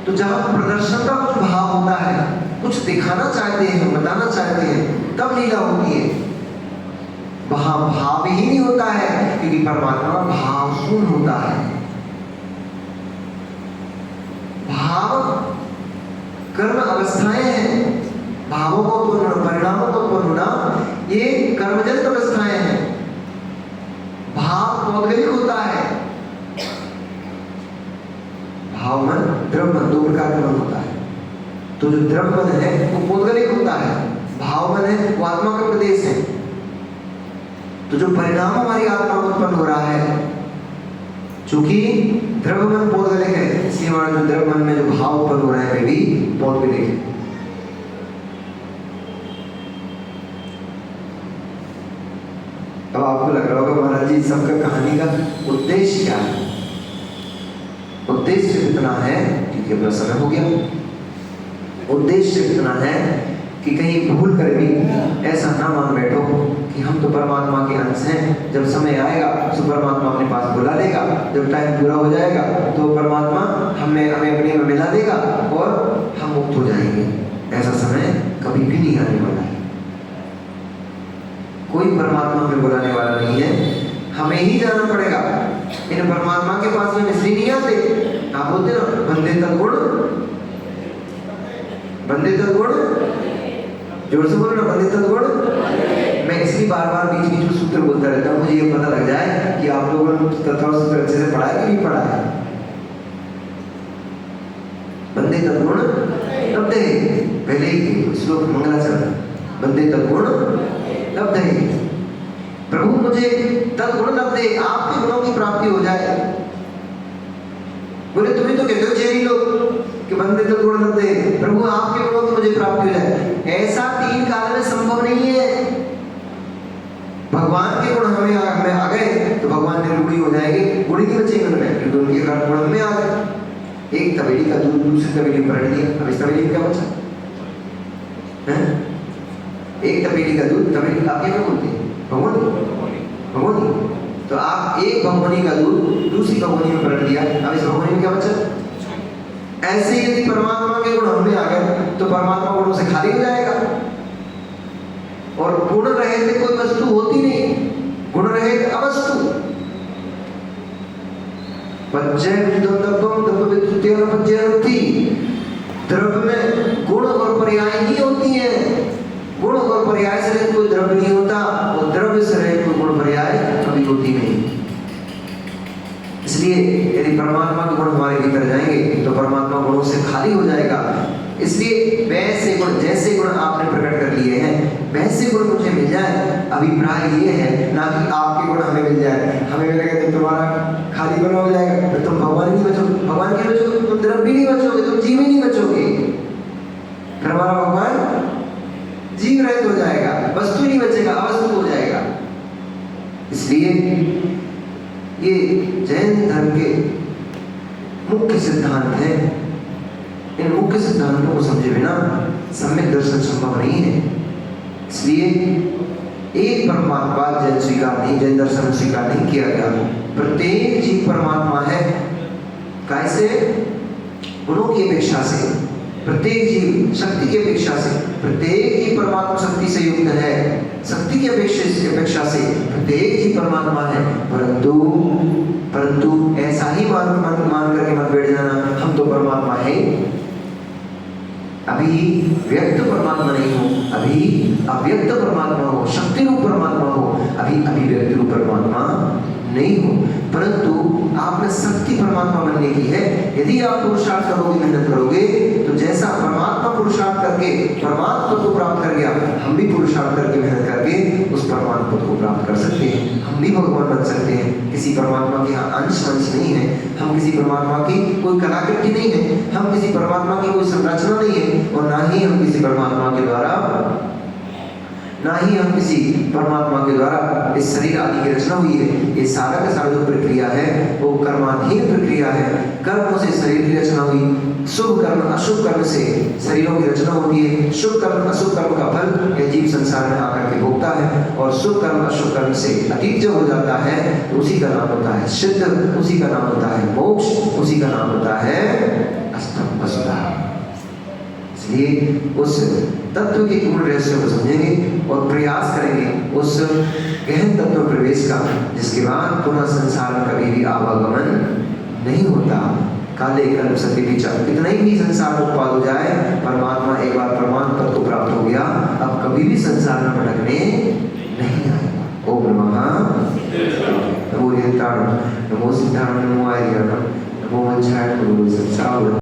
तो जहाँ प्रदर्शन का कुछ भाव होता है, कुछ दिखाना चाहते हैं, बताना चाहते हैं, तब लीला होती है। वहां भाव ही नहीं होता है, क्योंकि परमात्मा भाव शून्य होता है। भाव कर्म अवस्थाएं हैं, भावों को उत्पन्न, परिणामों को उत्पन्न होना, ये कर्मजनित अवस्थाएं हैं। भाव पौद्गलिक होता है। भाव मन, द्रव्य मन, दो प्रकार का मन होता है। तो जो द्रव्य मन है वो पौद्गलिक होता है, भाव मन है वो आत्मा का प्रदेश है। तो जो परिणाम हमारी आत्मा में उत्पन्न हो रहा है, चूंकि द्रव्य मन पौद्गलिक है, इसलिए हमारा जो द्रव्य मन में जो भाव उत्पन्न हो रहा है वे भी पौद्गलिक है। अब आपको लग रहा होगा महाराज जी सबका कहानी का उद्देश्य क्या है? उद्देश्य इतना है, क्योंकि अपना समय हो गया, उद्देश्य इतना है कि कहीं भूल कर भी ऐसा ना मान बैठो कि हम तो परमात्मा के अंश हैं। जब समय आएगा तो परमात्मा अपने पास बुला लेगा, जब टाइम पूरा हो जाएगा तो परमात्मा हमें अपने में मिला देगा और हम मुक्त हो जाएंगे। ऐसा समय कभी भी नहीं आने वाला है। कोई परमात्मा में बुलाने वाला नहीं है, हमें ही जाना पड़ेगा। इन परमात्मा के पास में मिस्री नहीं आते। आप बोलते ना बंदे तत्गुण, बंदे तत्गुण, जोर से बोलो ना, बंदे तत्गुण। मैं इसलिए बार बार बीच बीच में सूत्र बोलता रहता हूँ, मुझे ये पता लग जाए कि आप लोगों ने तत्व सूत्र अच्छे से पढ़ा है कि नहीं पढ़ा है। बंदे तत्गुण लब्धे, पहले ही श्लोक मंगलाचरण, बंदे तत्गुण लब्धे। प्रभु मुझे तत्गुण लब्धे, आपके गुणों की प्राप्ति हो जाए। बोले तुम्हें तो कहते हो चेरी लोग कि बंदे तत्गुण लब्धे, प्रभु आपके गुणों की मुझे प्राप्ति हो जाए। ऐसा तीन काल में संभव नहीं है। भगवान के गुण हमें आ गए तो भगवान निर्गुणी हो जाएंगे, गुणी नहीं बचेंगे उनमें, क्योंकि उनके गुण हमें आ गए। एक तवेली का दूध दूसरी तवेली में पलट दिया, अब इस तवेली में क्या बचा है? एक तपेली का दूध, तपेली आप क्या बोलते हैं? भगोनी। तो आप एक भगोनी का दूध दूसरी भगोनी में पलट दिया, अब इस भगोनी में क्या बचा? ऐसे ही यदि परमात्मा के गुण हमें आ गए तो परमात्मा गुणों से खाली हो जाएगा। और गुण रहित कोई वस्तु होती नहीं, गुण रहित अवस्तु। द्रव्य में गुण और पर्याय ही होती है। गुण और पर्याय से रहित कोई द्रव्य नहीं होता, और द्रव्य से रहित कोई गुण पर्याय कभी होती नहीं। इसलिए यदि परमात्मा के गुण हमारे भीतर जाएंगे तो परमात्मा गुणों से खाली हो जाएगा। इसलिए वैसे गुण, जैसे गुण आपने प्रकट कर लिए हैं वैसे गुण मुझे मिल जाए। अभिप्राय ये है ना कि आपके गुण हमें मिल जाए। हमें मिलेगा तो तुम्हारा खाली बना हो जाएगा, फिर तुम भगवान नहीं बचोगे, भगवान के बचोगे तुम द्रव्य भी नहीं बचोगे, तुम जीव ही नहीं बचोगे। फिर हमारा भगवान जीव रहित हो जाएगा, वस्तु नहीं बचेगा, अवस्तु हो जाएगा। इसलिए ये जैन धर्म के मुख्य सिद्धांत हैं। इन मुख्य सिद्धांतों को समझे बिना सम्यक दर्शन संभव नहीं है। इसलिए एक परमात्मा जैन स्वीकार नहीं, जैन दर्शन स्वीकार नहीं किया गया। प्रत्येक जीव परमात्मा है। कैसे? गुणों की अपेक्षा से, प्रत्येक जीव शक्ति की अपेक्षा से, प्रत्येक जीव परमात्मा शक्ति से युक्त है। शक्ति की अपेक्षा से प्रत्येक जीव परमात्मा है। परंतु ऐसा ही मान करके मत बैठ जाना हम तो परमात्मा है। अभी व्यक्त परमात्मा नहीं हो, अभी अव्यक्त परमात्मा हो, शक्ति रूप परमात्मा हो, अभी अभिव्यक्त रूप परमात्मा नहीं हो। परंतु आपने शक्ति परमात्मा बनने की है। यदि आप पुरुषार्थ करोगे, मेहनत करोगे, तो जैसा परमात्मा पुरुषार्थ करके परमात्मा को प्राप्त कर गया, हम भी पुरुषार्थ करके मेहनत करके उस परमात्मा को प्राप्त कर सकते हैं। हम भी भगवान बन सकते हैं। किसी परमात्मा के यहाँ अंश नहीं है, हम किसी परमात्मा की कोई कलाकृति नहीं है, हम किसी परमात्मा की कोई संरचना नहीं है, और ना ही हम किसी परमात्मा के द्वारा इस शरीर आदि की रचना हुई है। ये सारा का सारा जो प्रक्रिया है वो कर्माधीन प्रक्रिया है। कर्मों से शरीर की रचना हुई। शुभ कर्म अशुभ कर्म से शरीरों की रचना होती है। शुभ कर्म अशुभ कर्म का फल यह जीव संसार में आकर के भोगता है, और शुभ कर्म अशुभ कर्म से अतीत जब हो जाता है तो उसी का नाम होता है सिद्ध, उसी का नाम होता है मोक्ष, उसी का नाम होता है अष्टम वसुधा। इसलिए उस तत्व के पूर्ण रहस्य को समझेंगे और प्रयास करेंगे उस गहन तत्व प्रवेश का, जिसके बाद पुनः संसार में कभी भी आवागमन नहीं होता। काले कल्प सत्य विचार कितना ही संसार में उत्पाद हो जाए, परमात्मा एक बार परमात्मा पद को प्राप्त हो गया, अब कभी भी संसार में भटकने नहीं आएगा। ओम नमः नमो सिद्धार्थ नमो आर्याणम नमो वज्राय नमो संसार।